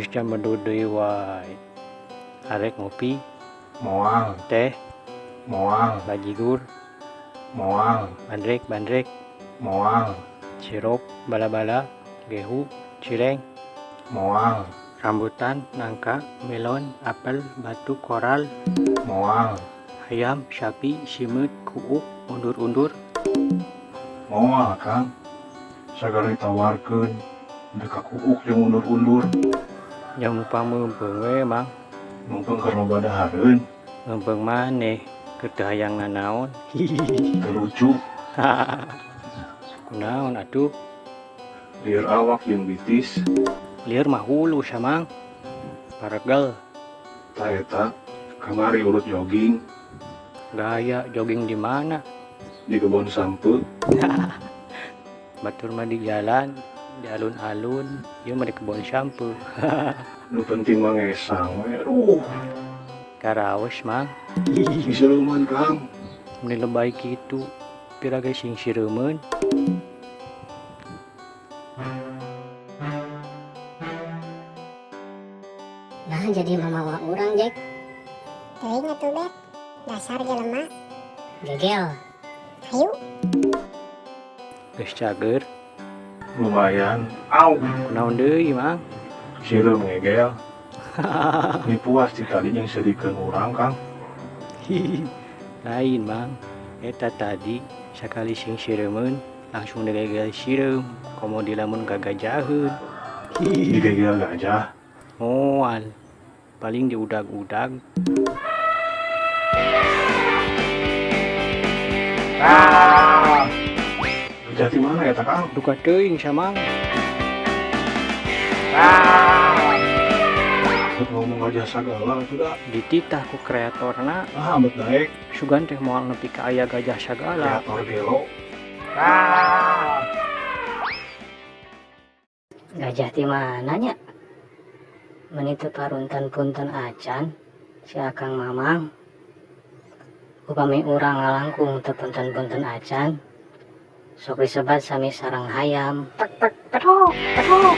Geus jam 2 deui wae. Arek ngopi, Moal, teh, moal, bajigur, moal, bandrek, moal, sirup, bala-bala, gehu, cireng, moal, rambutan, nangka, melon, apel, batu, koral, moal, ayam, sapi, simut, kuuk, undur-undur. moal Kang. Sagara ditawarkeun deka kuuk jeung undur-undur. Yang upah meumpeng we mang, Mumpung keur loba dahareun, meumpeng maneh keur teu hayang nanaon. teu lucu, Kunaon atuh? lieur awak jeung bitis. Lieur mah hulu samang. Paregel, Ta eta kamari urut jogging gaya jogging di mana? di kebun sampeu. Batur mah di jalan, di alun-alun, ieu mah di kebun sampeu. Nu penting mah ngesang we. Aduh, Karaos mang, sieuman Kang. mun lebay kitu, pira ge sing sireumeun. Nah jadi mamawa urang Jack. Teuing atuh Bet, dasar jelema. Gegel. Hayu, Geus cager, Lumayan. Au, kunaon deui mang? sireum ngegel. Nipuas ti tadi jeung sedikeun urang Kang. Lain mang, eta tadi sakali sing sireumeun langsung digegel sireum, komo di lamun gagajaheun. Digegel gajah. Moal, paling diudag-udag. Gajah ti mana eta Kang? Duka teuing samang. Teu ngomong gajah sagala sudah. Dititah ku kreatorna, Ah, ambet daek sugan teh moal nepi ka aya gajah sagala. kreator gelo. Gajah ti mana nya? Meni teu paruntan punten acan si Akang Mamang. Upami urang ngalangkung teu punten-punten acan, sok disebat sami sareng hayam. Tek tek pedok pedok.